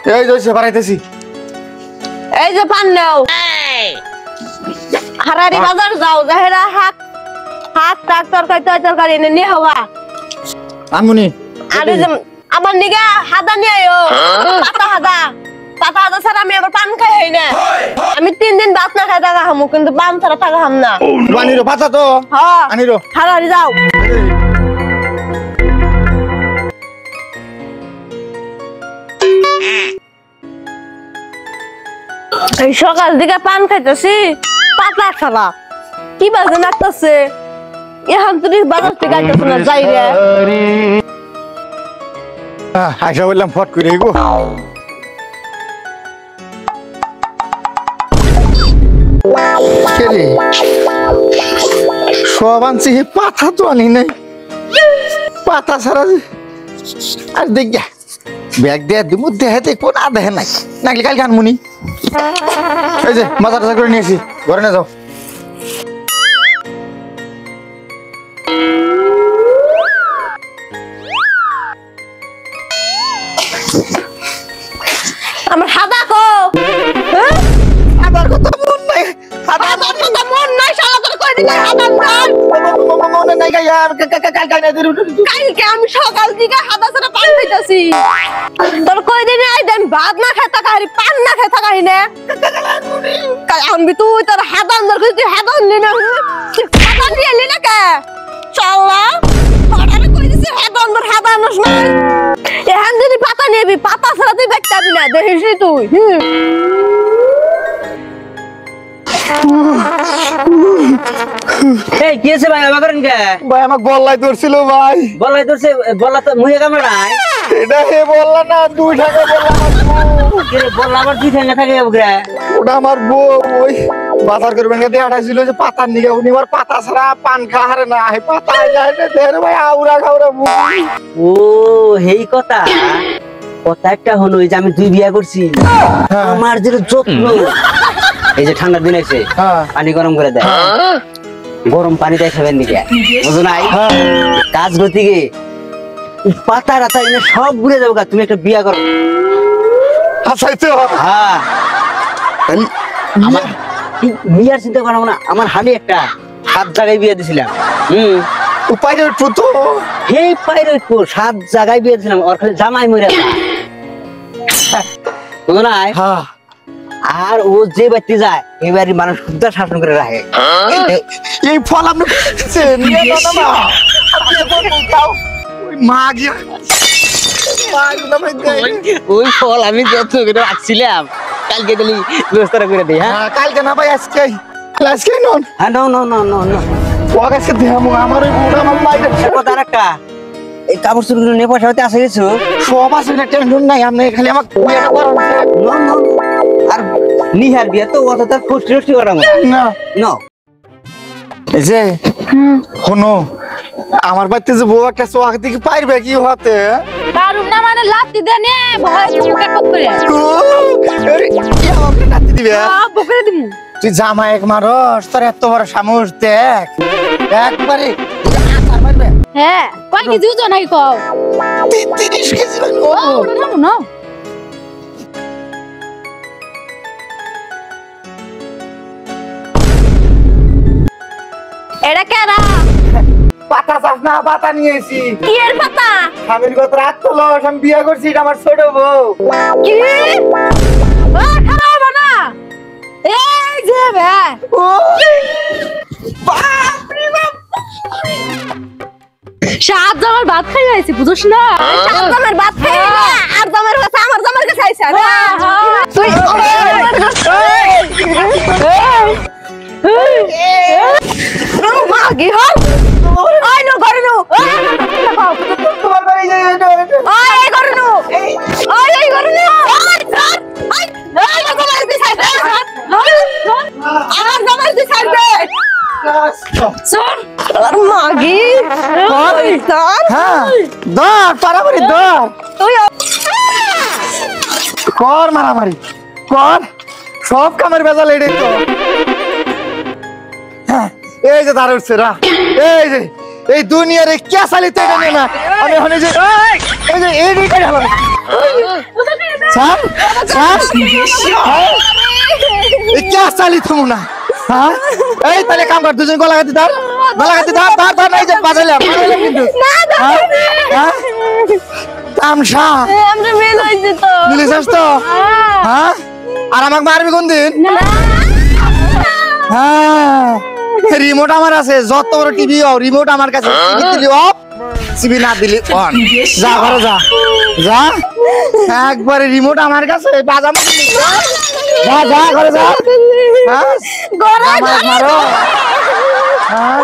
এই যে বাড়াইতেছি। এই যে পান নাও হারারি বাজার যাও যাহেরা হাত হাত টাক তরকারি এনে নিয়ে হওয়া আমুনি আরে যে আমার নিগা হাদা নিয়ে আয়ো পাতা হাদা ছাড়া আমি আবার পান খাই হই না আমি 3 দিন ভাত না খাই থাকা হামু কিন্তু পান ছাড়া থাকা হাম না আনিরো পাতা তো হ্যাঁ আনিরো হারারি যাও এই সকাল দিকে পান খাইতেছি পাতলা ছাড়া কি বাজে লাগতেছে এখন তুমি বাজার থেকে আইতেছ না যাই রে আইসা বললাম ফট করে গো কেরে সব আনছি পাতা তো আনি নাই পাতা ছাড়া আর দেখ ব্যাগ দিয়ে দিব দেহে দেখবো না দেখে নাই নাকি কালকে আনমুনি এই যে বাজার টাজার করে নিয়েছি ঘরে না যাও আমার হাদা কো আবার কথা মন নাই হাদা কথা মন নাই শালা তোর কই দিলে হাদা নাই মনে নাই গায়া কালকে আমি সকাল দিকে হাদা ছাড়া পান খাইতাছি তোর কই দিনে আই দেন ভাত না খাই থাকা হারি পান না খাই থাকা হিনে কাল আমি তুই তোর হাদা আন্দর কইতি হাদা নিয়ে না হাদা নিয়ে এলি না কে শালা আরে কই দিছি হাদা আন্দর হাদা নস না এখন যদি পাতা নেবি পাতা ছাড়া তুই দেখতে পাবি না দেখিস তুই এই কি আছে ভাই বাবা করেন কে ভাই আমার গলায় ধরছিল ভাই বলাই ধরছে বলা তো মুহে কামড় নাই এটা হে বললা না 2 টাকা বললা কে বলা আবার দুই ঠেঙ্গা থাকে ওগরা ওটা আমার বউ ওই বাজার করবেন কে দেখাটা ছিল যে পাতার নিগে উনি আমার পাতা ছাড়া পান খাহারে না হে পাতা যায় না দের ভাই আউরা খাউরা ও হেই কথা কথা একটা হলো যে আমি 2 বিয়া করছি আমার যে যত্ন এই যে ঠান্ডা দিন আছে পানি গরম করে দেয় গরম পানি দেয় খাবেন নিকে বুঝো নাই কাজ গতি গে পাতা রাতা এনে সব ঘুরে যাবো তুমি একটা বিয়া করো হাসাইছো হ্যাঁ আমার বিয়ার চিন্তা করো না আমার হালি একটা 7 জায়গায় বিয়ে দিছিলাম উপায় তো এই পাইরে 7 জায়গায় বিয়ে দিছিলাম ওর খালি জামাই মরে বুঝো নাই হ্যাঁ আর ও যে বাড়িতে যায় এবারে মানুষ শুদ্ধ শাসন করে রাখে এই ফল আপনি নিয়ে না না ওই মা গিয়ে ওই ফল আমি যত্ন করে রাখছিলাম কালকে দিলি ব্যবস্থা করে দিই হ্যাঁ কালকে না ভাই আজকে নন হ্যাঁ no no no no no ও আজকে দেহামু আমার ওই বুড়া আমার মাইরে কথা আরেকটা এই কাপড় চোপড় নিয়ে পয়সা হতে আসে গেছো সব আছে না টেনশন নাই আপনি খালি আমাকে বিয়েটা করান নো নো আর নিহার বিয়ে তো অত তার ফুষ্টি করাবো না নো এই যে শোনো আমার বাড়িতে যে বউ একটা চোখ দিকে পারবে কি হতে পারুম না মানে লাত্তি দে নে ভয় মুখে কত করে নাতি দিবে বকরে দিমু তুই জামা এক মারস তোর এত বড় সামস দেখ একবারে আচার মারবে হ্যাঁ কয় কেজি ওজন নাই কও 30 কেজি ও না এটা কেরা পাতা চাস না পাতা নিয়েছি কি এর পাতা স্বামীর কত রাত তোলো আমি বিয়ে করছি এটা আমার ছোট বউ কি ও খারাপ না এই যে বে সাত জামার ভাত খাই আইছি বুঝছ না সাত জামার ভাত খাই না আর জামার কাছে আমার জামার কাছে আইছে তুই মাগি হল আই নো করে নো তোমার বাড়ি যাই আই করে নো আই করে নো আই জামার দিছে আমার জামার দিছে সর আর মাগি ওই সর হ্যাঁ দর পারামারি দর তুই কর মারামারি কর সব কামের বেজাল এটাই তো হ্যাঁ এই যে দাঁড় উঠছে রা এই যে এই দুনিয়ারে কে চালিতে এটা না আমি এখন এই যে এই যে এই রেখে গেলাম স্যার স্যার क्या चाली तुम ना हाँ এই তাহলে কাম কর দুজন গলা কাটি ধর এই যে বাজাইলাম কিন্তু না হ্যাঁ হ্যাঁ তামসা আমরা মেল হইছে তো মিলিস তো হ্যাঁ আর আমাকে মারবি কোন দিন হ্যাঁ রিমোট আমার আছে যত বড় টিভি ও রিমোট আমার কাছে টিভি দিলি অফ টিভি না দিলি অন যা ঘরে যা যা একবারে রিমোট আমার কাছে বাজামো যা যা ঘরে যা হ্যাঁ গড়াই আমার মারো হ্যাঁ